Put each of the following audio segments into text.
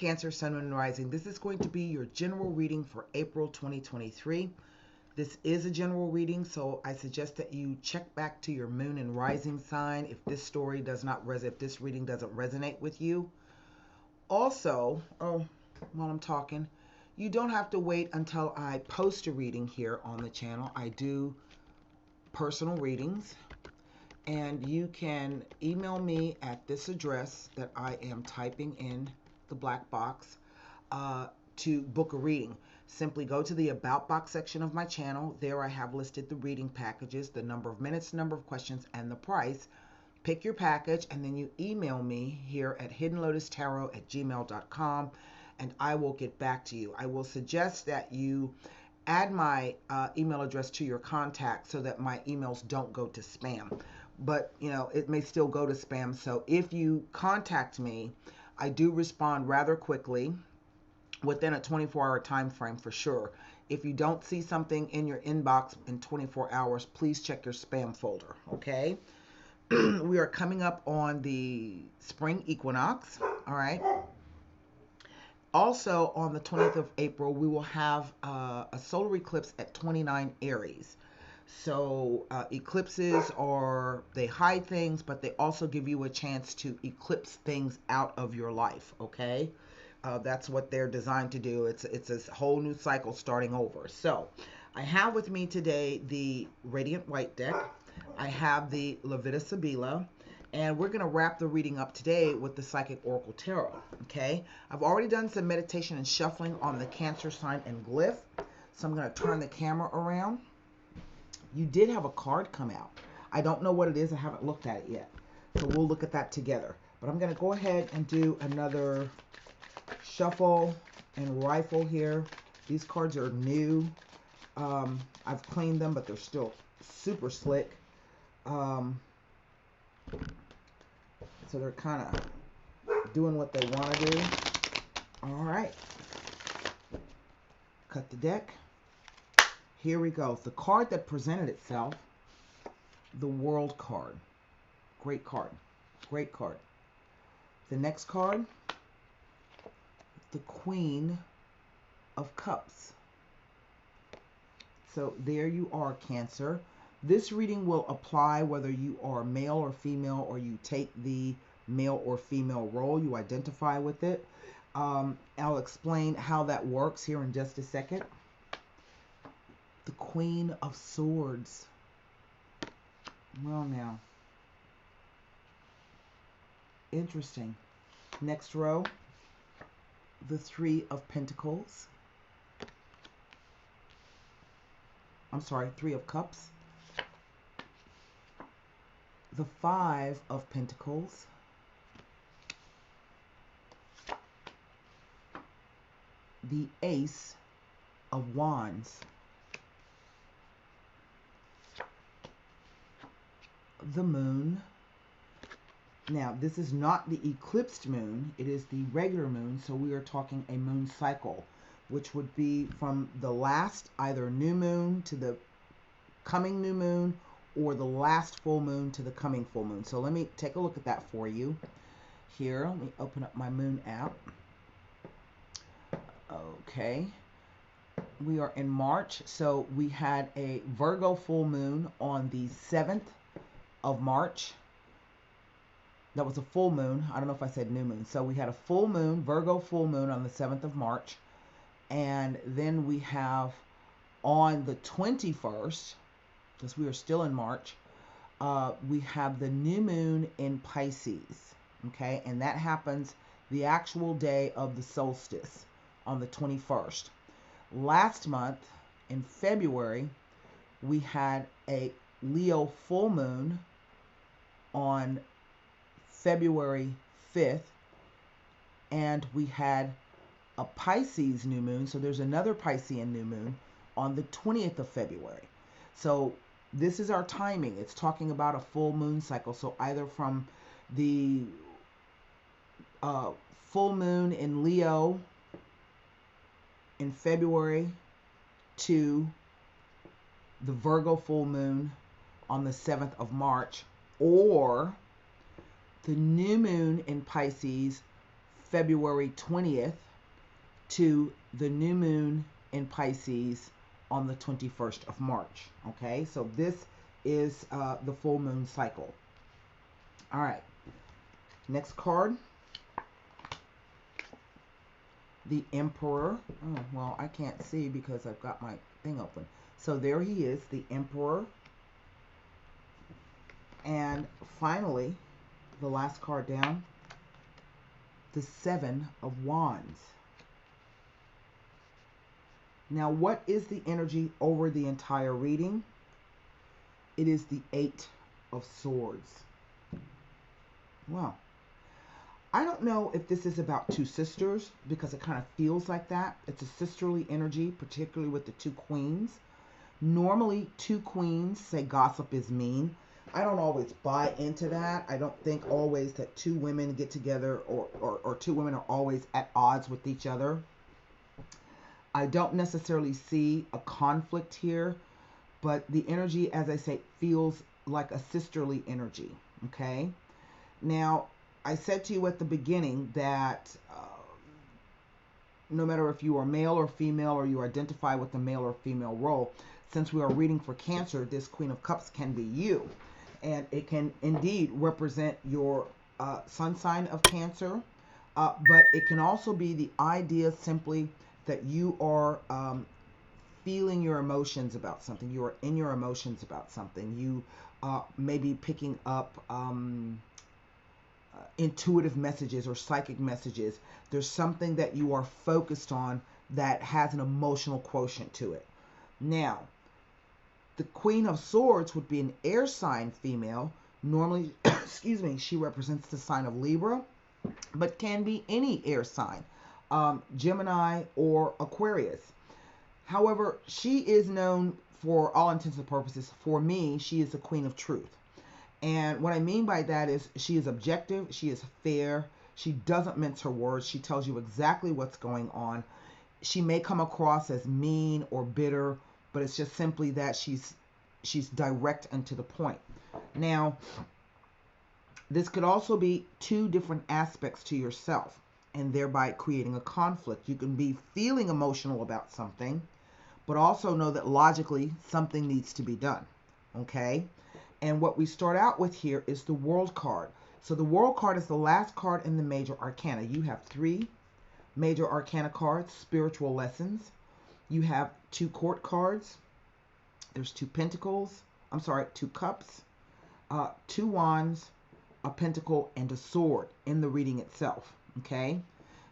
Cancer, Sun, Moon, and Rising. This is going to be your general reading for April 2023. This is a general reading, so I suggest that you check back to your Moon and Rising sign if this story does not if this reading doesn't resonate with you. Also, while I'm talking, you don't have to wait until I post a reading here on the channel. I do personal readings, and you can email me at this address that I am typing in the black box to book a reading. Simply go to the About box section of my channel. There I have listed the reading packages, the number of minutes, number of questions, and the price. Pick your package, and then you email me here at hiddenlotustarot@gmail.com, and I will get back to you. I will suggest that you add my email address to your contact so that my emails don't go to spam. But, you know, it may still go to spam. So if you contact me, I do respond rather quickly within a 24-hour time frame for sure. If you don't see something in your inbox in 24 hours, please check your spam folder, okay? We are coming up on the spring equinox, all right? Also, on the 20th of April, we will have a solar eclipse at 29 Aries. So eclipses they hide things, but they also give you a chance to eclipse things out of your life, okay? That's what they're designed to do. It's a whole new cycle starting over. So I have with me today the Radiant White deck. I have the Levita Sibila, and we're going to wrap the reading up today with the Psychic Oracle Tarot, okay? I've already done some meditation and shuffling on the Cancer sign and glyph, so I'm going to turn the camera around. You did have a card come out. I don't know what it is. I haven't looked at it yet. So we'll look at that together. But I'm going to go ahead and do another shuffle and rifle here. These cards are new. I've cleaned them, but they're still super slick. So they're kind of doing what they want to do. All right. Cut the deck. Here we go. The card that presented itself, the World card. Great card. Great card. The next card, the Queen of Cups. So there you are, Cancer. This reading will apply whether you are male or female, or you take the male or female role. You identify with it. I'll explain how that works here in just a second. The Queen of Swords. Well, now. Interesting. Next row. The Three of Pentacles. I'm sorry, Three of Cups. The Five of Pentacles. The Ace of Wands. The Moon. Now, this is not the eclipsed moon. It is the regular moon, so we are talking a moon cycle, which would be from the last either new moon to the coming new moon, or the last full moon to the coming full moon. So let me take a look at that for you. Here, let me open up my moon app. Okay. We are in March, so we had a Virgo full moon on the 7th of March. That was a full moon. I don't know if I said new moon. So we had a full moon, Virgo full moon on the 7th of March. And then we have on the 21st, because we are still in March, we have the new moon in Pisces. Okay, and that happens the actual day of the solstice on the 21st. Last month, in February, we had a Leo full moon on February 5th, and we had a Pisces new moon, so there's another Piscean new moon on the 20th of February. So this is our timing. It's talking about a full moon cycle. So either from the full moon in Leo in February to the Virgo full moon on the 7th of March, or the new moon in Pisces February 20th to the new moon in Pisces on the 21st of March. Okay, so this is the full moon cycle. All right, next card, the Emperor. Oh, well, I can't see because I've got my thing open. So there he is, the Emperor. And finally, the last card down, the Seven of Wands. Now, what is the energy over the entire reading? It is the Eight of Swords. Wow. I don't know if this is about two sisters, because it kind of feels like that. It's a sisterly energy, particularly with the two queens. Normally, two queens say gossip is mean. I don't always buy into that. I don't think always that two women get together or two women are always at odds with each other. I don't necessarily see a conflict here, but the energy, as I say, feels like a sisterly energy, okay? Now, I said to you at the beginning that no matter if you are male or female or you identify with the male or female role, since we are reading for Cancer, this Queen of Cups can be you. And it can indeed represent your sun sign of Cancer, but it can also be the idea simply that you are feeling your emotions about something. You are in your emotions about something. You may be picking up intuitive messages or psychic messages. There's something that you are focused on that has an emotional quotient to it. Now, the Queen of Swords would be an air sign female. Normally, excuse me, she represents the sign of Libra, but can be any air sign, Gemini or Aquarius. However, she is known, for all intents and purposes, for me, she is the Queen of Truth. And what I mean by that is she is objective, she is fair, she doesn't mince her words, she tells you exactly what's going on. She may come across as mean or bitter, but it's just simply that she's direct and to the point. Now, this could also be two different aspects to yourself, and thereby creating a conflict. You can be feeling emotional about something, but also know that logically something needs to be done. Okay? And what we start out with here is the World card. So the World card is the last card in the major arcana. You have 3 major arcana cards, spiritual lessons. You have 2 court cards. There's 2 pentacles. 2 cups, 2 wands, a pentacle, and a sword in the reading itself. Okay?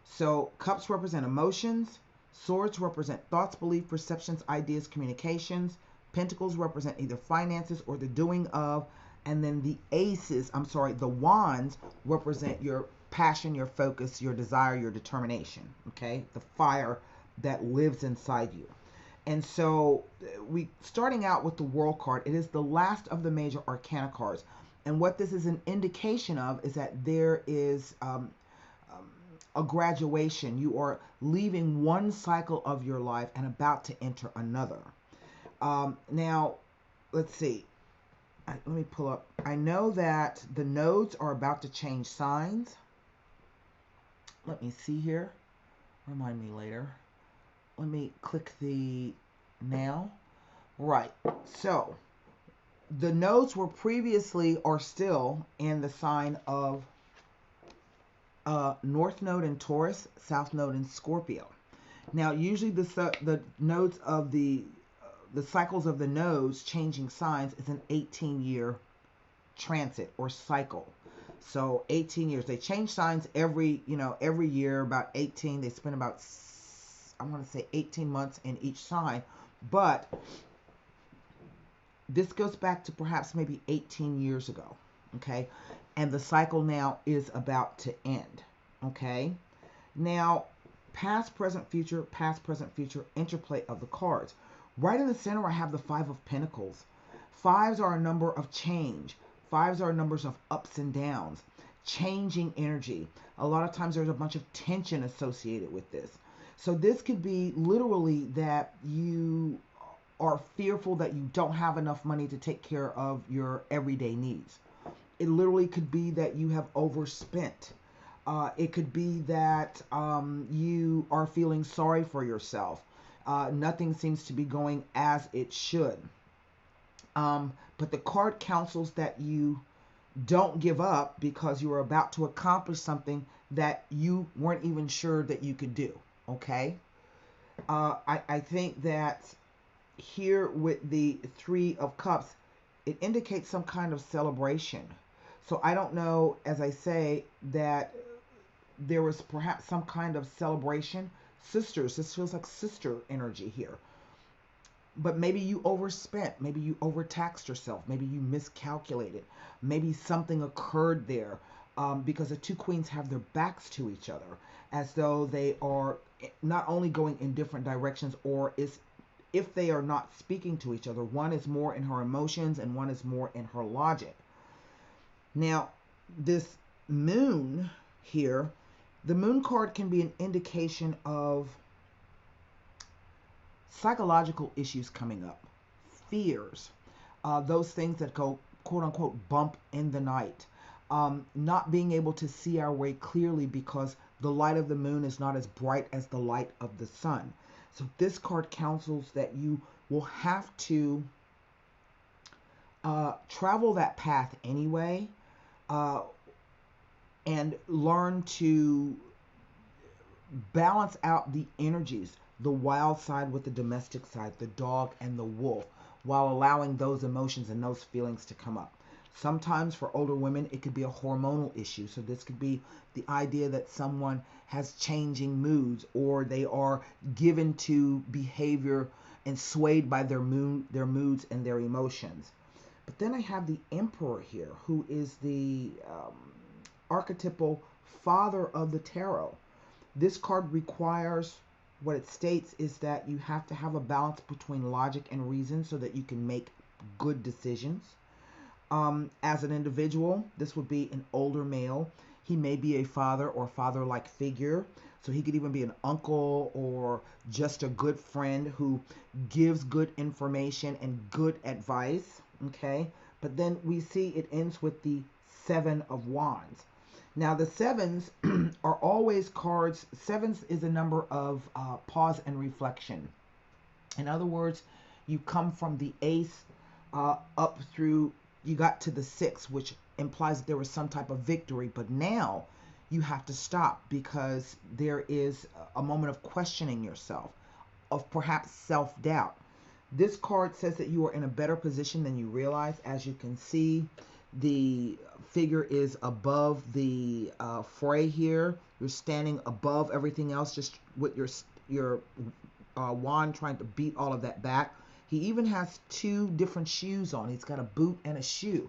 So cups represent emotions. Swords represent thoughts, beliefs, perceptions, ideas, communications. Pentacles represent either finances or the doing of. And then the wands represent your passion, your focus, your desire, your determination. Okay? The fire that lives inside you. And so we starting out with the World card, it is the last of the major arcana cards. And what this is an indication of is that there is a graduation. You are leaving one cycle of your life and about to enter another. Now, let's see. Let me pull up. I know that the nodes are about to change signs. Let me see here. Remind me later. Let me click the now. Right. So the nodes were previously or still in the sign of North Node in Taurus, South Node in Scorpio. Now, usually the nodes of the cycles of the nodes changing signs is an 18-year transit or cycle. So 18 years. They change signs every year, about 18. They spend about, I want to say 18 months in each sign. But this goes back to perhaps maybe 18 years ago. Okay? And the cycle now is about to end. Okay? Now, past, present, future, interplay of the cards. Right in the center, I have the 5 of Pentacles. 5s are a number of change. 5s are numbers of ups and downs, changing energy. A lot of times there's a bunch of tension associated with this. So this could be literally that you are fearful that you don't have enough money to take care of your everyday needs. It literally could be that you have overspent. It could be that you are feeling sorry for yourself. Nothing seems to be going as it should. But the card counsels that you don't give up because you are about to accomplish something that you weren't even sure that you could do. Okay? I think that here with the Three of Cups, it indicates some kind of celebration. So I don't know, as I say, that there was perhaps some kind of celebration. Sisters, this feels like sister energy here. But maybe you overspent, maybe you overtaxed yourself, maybe you miscalculated, maybe something occurred there, because the two queens have their backs to each other, as though they are not only going in different directions, or is if they are not speaking to each other, one is more in her emotions and one is more in her logic. Now, this moon here, the moon card can be an indication of psychological issues coming up, fears, those things that go quote unquote bump in the night, not being able to see our way clearly because the light of the moon is not as bright as the light of the sun. So this card counsels that you will have to travel that path anyway, uh, and learn to balance out the energies, the wild side with the domestic side, the dog and the wolf, while allowing those emotions and those feelings to come up. Sometimes for older women, it could be a hormonal issue. So this could be the idea that someone has changing moods, or they are given to behavior and swayed by their moods and their emotions. But then I have the Emperor here, who is the archetypal father of the tarot. This card requires, what it states is that you have to have a balance between logic and reason so that you can make good decisions. As an individual, this would be an older male. He may be a father or father-like figure. So he could even be an uncle or just a good friend who gives good information and good advice. Okay. But then we see it ends with the Seven of Wands. Now, the sevens are always cards. Sevens is a number of pause and reflection. In other words, you come from the ace up through, you got to the six, which implies that there was some type of victory. But now you have to stop because there is a moment of questioning yourself, of perhaps self-doubt. This card says that you are in a better position than you realize. As you can see, the figure is above the fray here. You're standing above everything else, just with your wand trying to beat all of that back. He even has two different shoes on. He's got a boot and a shoe.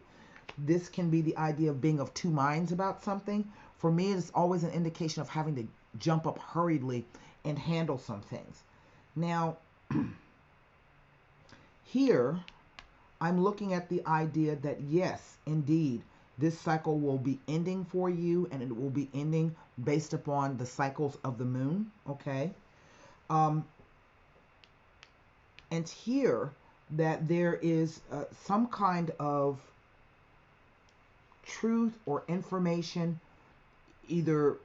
This can be the idea of being of two minds about something. For me, it's always an indication of having to jump up hurriedly and handle some things. Now, here, I'm looking at the idea that yes, indeed, this cycle will be ending for you, and it will be ending based upon the cycles of the moon, okay? And here, that there is some kind of truth or information either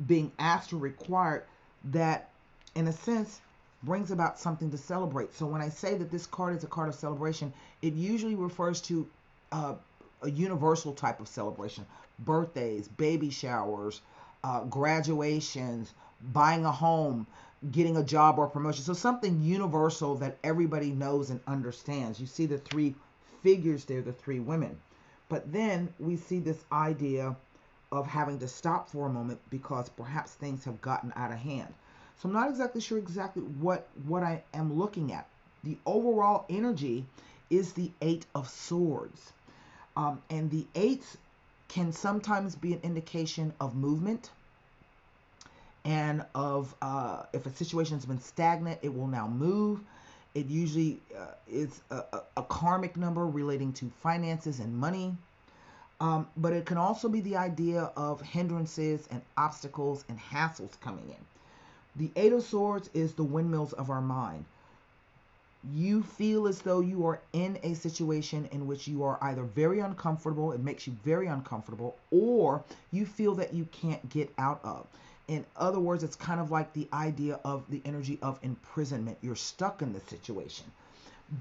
being asked or required that, in a sense, brings about something to celebrate. So when I say that this card is a card of celebration, it usually refers to a universal type of celebration. Birthdays, baby showers, graduations, buying a home, getting a job or promotion. So something universal that everybody knows and understands. You see the three figures there, the three women. But then we see this idea of having to stop for a moment because perhaps things have gotten out of hand. So I'm not exactly sure what I am looking at. The overall energy is the Eight of Swords. And the eights can sometimes be an indication of movement and of if a situation has been stagnant, it will now move. It usually is a karmic number relating to finances and money. But it can also be the idea of hindrances and obstacles and hassles coming in. The Eight of Swords is the windmills of our mind. you feel as though you are in a situation in which you are either very uncomfortable, it makes you very uncomfortable, or you feel that you can't get out of. In other words, it's kind of like the idea of the energy of imprisonment. You're stuck in the situation.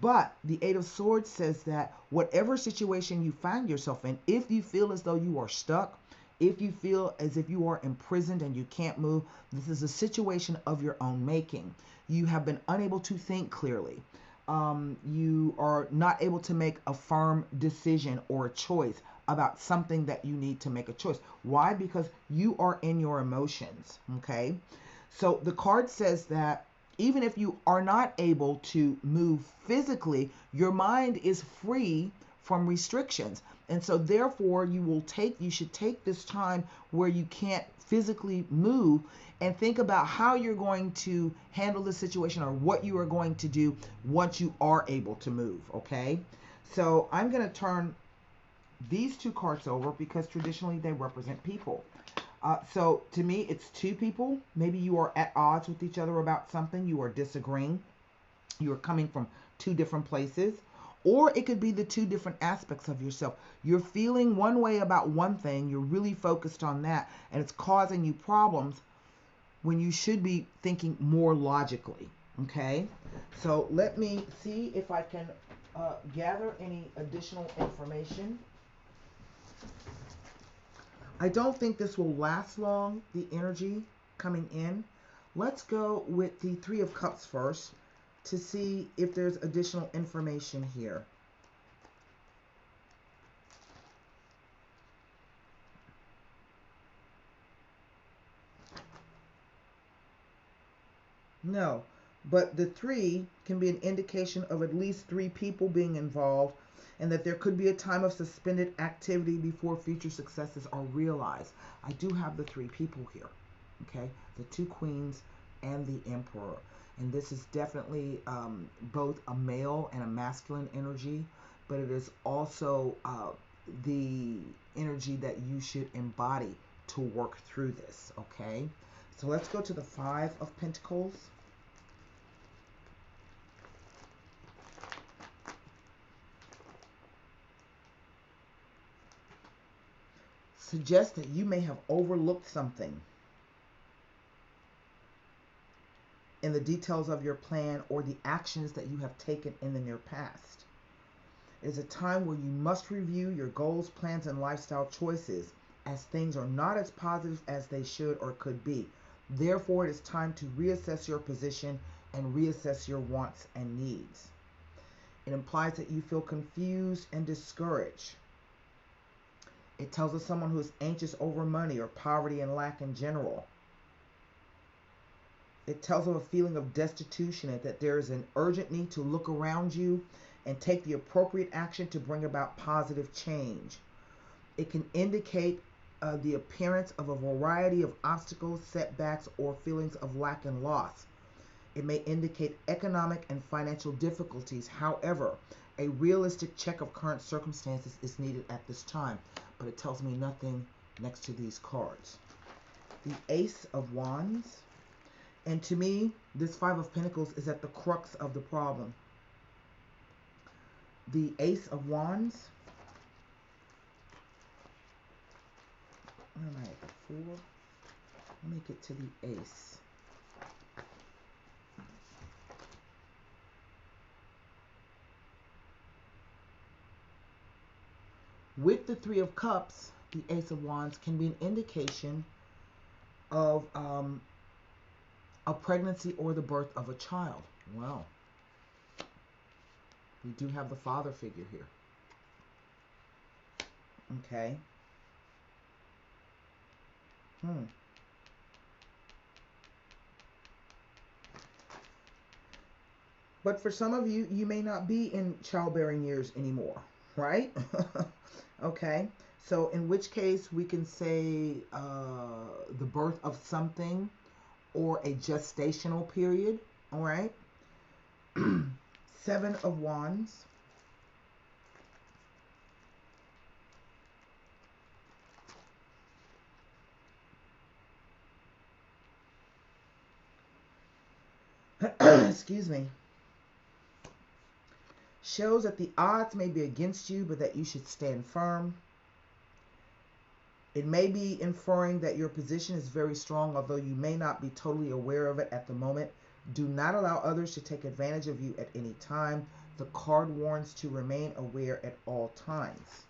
But the Eight of Swords says that whatever situation you find yourself in, if you feel as though you are stuck, if you feel as if you are imprisoned and you can't move, this is a situation of your own making. You have been unable to think clearly. You are not able to make a firm decision or a choice about something that you need to make a choice. Why? Because you are in your emotions, okay? So the card says that even if you are not able to move physically, your mind is free from restrictions. And so therefore you should take this time where you can't physically move and think about how you're going to handle the situation or what you are going to do once you are able to move, okay? So I'm going to turn these two cards over because traditionally they represent people. So to me, it's two people. Maybe you are at odds with each other about something. You are disagreeing. You are coming from two different places. Or it could be the two different aspects of yourself. You're feeling one way about one thing. You're really focused on that. And it's causing you problems when you should be thinking more logically. Okay? So let me see if I can gather any additional information. I don't think this will last long, the energy coming in. Let's go with the Three of Cups first to see if there's additional information here. No, but the three can be an indication of at least three people being involved, and that there could be a time of suspended activity before future successes are realized. I do have the three people here, okay? The two queens and the emperor. And this is definitely both a male and a masculine energy, but it is also the energy that you should embody to work through this, okay? So let's go to the Five of Pentacles. Suggests that you may have overlooked something in the details of your plan or the actions that you have taken in the near past. It is a time where you must review your goals, plans, and lifestyle choices, as things are not as positive as they should or could be. Therefore, it is time to reassess your position and reassess your wants and needs. It implies that you feel confused and discouraged. It tells us someone who is anxious over money or poverty and lack in general. It tells of a feeling of destitution and that there is an urgent need to look around you and take the appropriate action to bring about positive change. It can indicate the appearance of a variety of obstacles, setbacks, or feelings of lack and loss. It may indicate economic and financial difficulties. However, a realistic check of current circumstances is needed at this time, but it tells me nothing next to these cards. The Ace of Wands. And to me, this Five of Pentacles is at the crux of the problem. The Ace of Wands. Where am I at the Four? Let me get to the Ace. With the Three of Cups, the Ace of Wands can be an indication of a pregnancy or the birth of a child. Well, we do have the father figure here. Okay. But for some of you, you may not be in childbearing years anymore, right? Okay. So in which case we can say the birth of something or a gestational period, all right? Seven of Wands. Excuse me. shows that the odds may be against you, but that you should stand firm. It may be inferring that your position is very strong, although you may not be totally aware of it at the moment. Do not allow others to take advantage of you at any time. The card warns to remain aware at all times.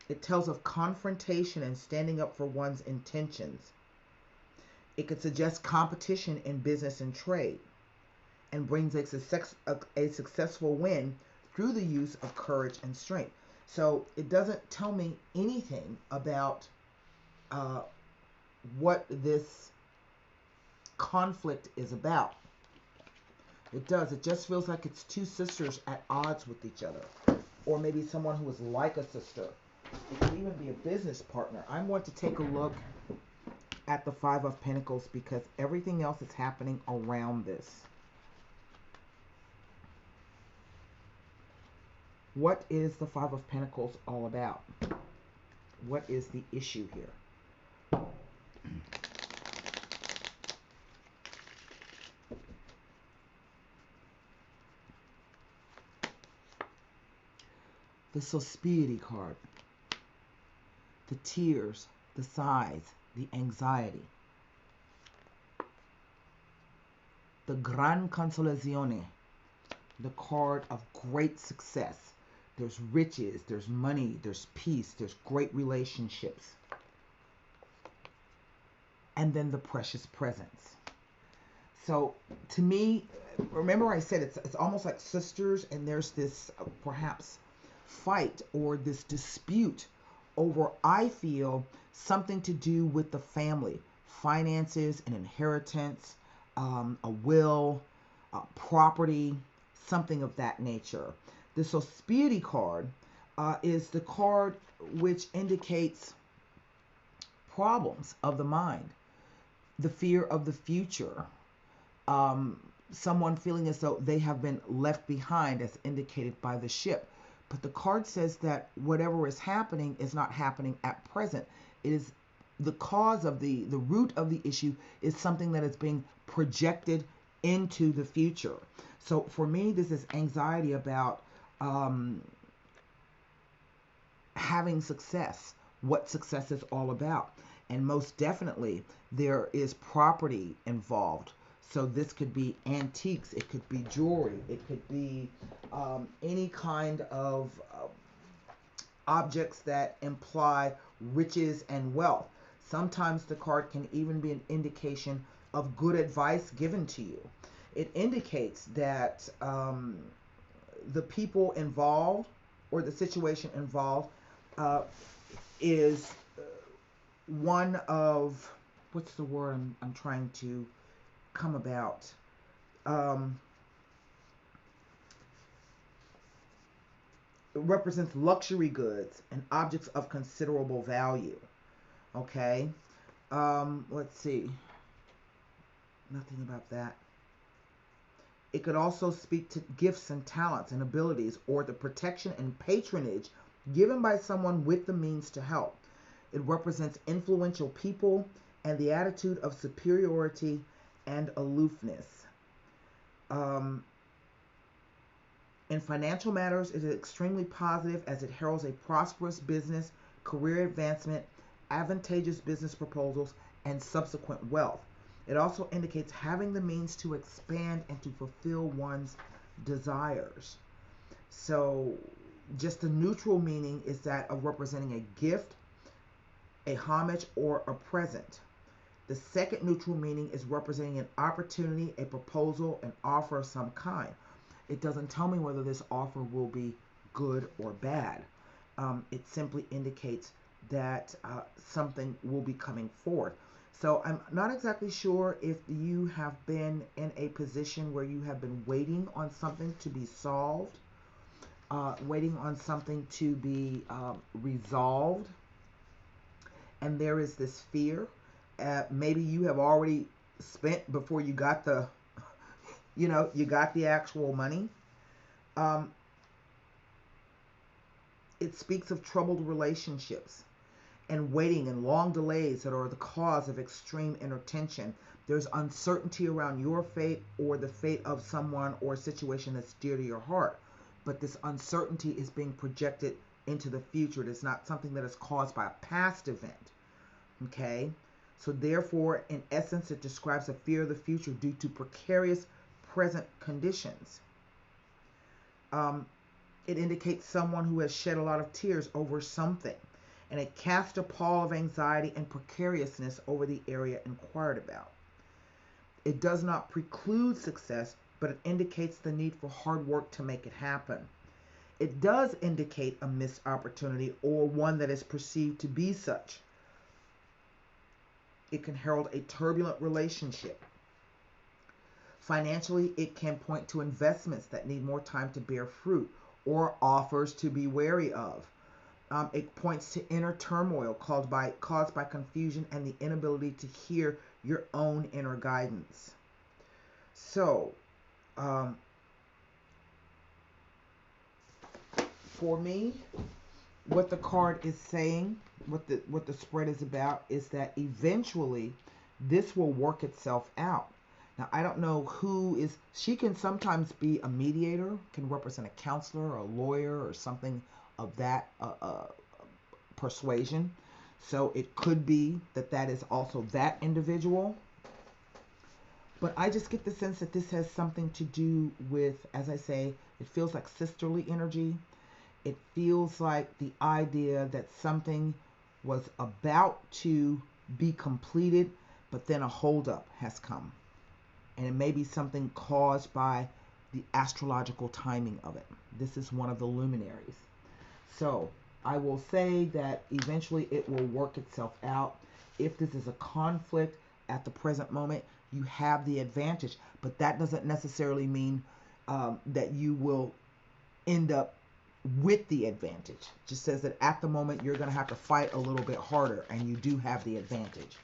It tells of confrontation and standing up for one's intentions. It could suggest competition in business and trade, and brings a successful win through the use of courage and strength. So it doesn't tell me anything about what this conflict is about. It does. It just feels like it's two sisters at odds with each other. Or maybe someone who is like a sister. It could even be a business partner. I'm going to take a look at the Five of Pentacles because everything else is happening around this. What is the Five of Pentacles all about? What is the issue here? The Suspiety card. The tears, the sighs, the anxiety. The Gran Consolazione. The card of great success. There's riches, there's money, there's peace, there's great relationships. And then the precious presence. So to me, remember I said it's almost like sisters, and there's this perhaps fight or this dispute over, I feel, something to do with the family, finances, an inheritance, a will, property, something of that nature. The Suspiety card is the card which indicates problems of the mind, the fear of the future, someone feeling as though they have been left behind, as indicated by the ship. But the card says that whatever is happening is not happening at present. It is the cause of the root of the issue is something that is being projected into the future. So for me, this is anxiety about having success, what success is all about. And most definitely, there is property involved. So this could be antiques, it could be jewelry, it could be any kind of objects that imply riches and wealth. Sometimes the card can even be an indication of good advice given to you. It indicates that the people involved or the situation involved is one of, what's the word I'm trying to come about? It represents luxury goods and objects of considerable value. Okay. Let's see. Nothing about that. It could also speak to gifts and talents and abilities, or the protection and patronage given by someone with the means to help. It represents influential people and the attitude of superiority and aloofness. In financial matters, it is extremely positive as it heralds a prosperous business, career advancement, advantageous business proposals, and subsequent wealth. It also indicates having the means to expand and to fulfill one's desires. So just the neutral meaning is that of representing a gift, a homage, or a present. The second neutral meaning is representing an opportunity, a proposal, an offer of some kind. It doesn't tell me whether this offer will be good or bad. It simply indicates that something will be coming forth. So I'm not exactly sure if you have been in a position where you have been waiting on something to be solved, waiting on something to be resolved, and there is this fear. Maybe you have already spent before you got the, you got the actual money. It speaks of troubled relationships and waiting and long delays that are the cause of extreme inner tension. There's uncertainty around your fate or the fate of someone or a situation that's dear to your heart. But this uncertainty is being projected into the future. It is not something that is caused by a past event. Okay? So therefore, in essence, it describes a fear of the future due to precarious present conditions. It indicates someone who has shed a lot of tears over something. And it casts a pall of anxiety and precariousness over the area inquired about. It does not preclude success, but it indicates the need for hard work to make it happen. It does indicate a missed opportunity or one that is perceived to be such. It can herald a turbulent relationship. Financially, it can point to investments that need more time to bear fruit or offers to be wary of. It points to inner turmoil caused by confusion and the inability to hear your own inner guidance. So, for me, what the card is saying, what the spread is about, is that eventually this will work itself out. Now, I don't know who is, she can sometimes be a mediator, can represent a counselor or a lawyer or something of that persuasion. So it could be that is also that individual. But I just get the sense that this has something to do with, as I say, it feels like sisterly energy. It feels like the idea that something was about to be completed, but then a holdup has come. And it may be something caused by the astrological timing of it. This is one of the luminaries. So I will say that eventually it will work itself out. If this is a conflict at the present moment, you have the advantage. But that doesn't necessarily mean that you will end up with the advantage. It just says that at the moment you're going to have to fight a little bit harder, and you do have the advantage.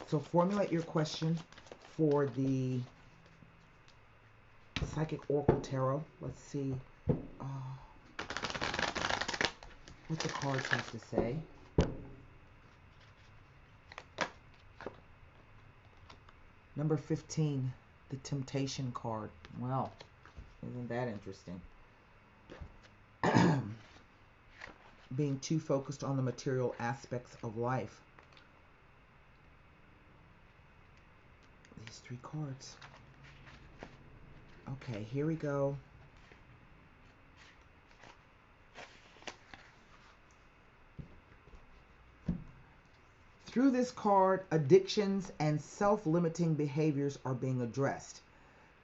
So formulate your question for the Psychic Oracle Tarot. Let's see what the cards have to say. Number 15, the Temptation card. Well, isn't that interesting? Being too focused on the material aspects of life. These three cards. Okay, here we go. Through this card, addictions and self-limiting behaviors are being addressed.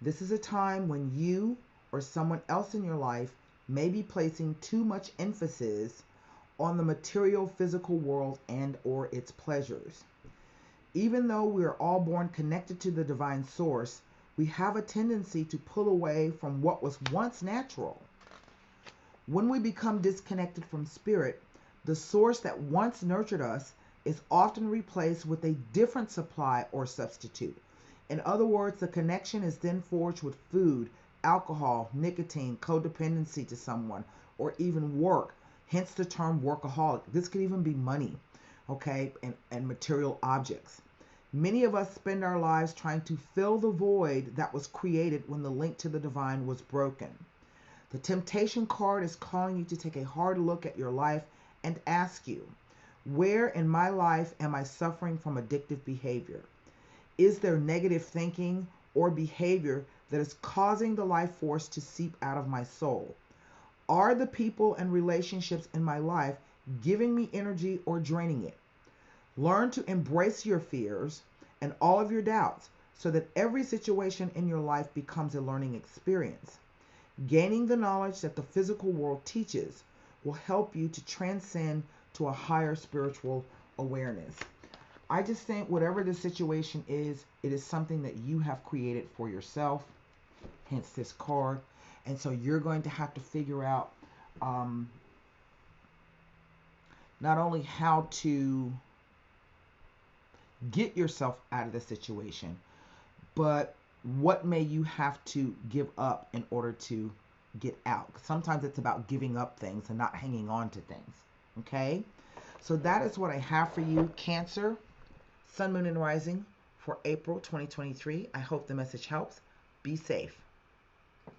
This is a time when you or someone else in your life may be placing too much emphasis on the material physical world and or its pleasures. Even though we are all born connected to the divine source, we have a tendency to pull away from what was once natural. When we become disconnected from spirit, the source that once nurtured us is often replaced with a different supply or substitute. In other words, the connection is then forged with food, alcohol, nicotine, codependency to someone, or even work, hence the term workaholic. This could even be money, okay, and material objects. Many of us spend our lives trying to fill the void that was created when the link to the divine was broken. The Temptation card is calling you to take a hard look at your life and ask you, where in my life am I suffering from addictive behavior? Is there negative thinking or behavior that is causing the life force to seep out of my soul? Are the people and relationships in my life giving me energy or draining it? Learn to embrace your fears and all of your doubts so that every situation in your life becomes a learning experience. Gaining the knowledge that the physical world teaches will help you to transcend to a higher spiritual awareness. I just think whatever the situation is, it is something that you have created for yourself, hence this card. And so you're going to have to figure out not only how to get yourself out of the situation, but what may you have to give up in order to get out. Sometimes it's about giving up things and not hanging on to things. Okay? So that is what I have for you, Cancer, Sun, Moon, and Rising, for April 2023. I hope the message helps. Be safe.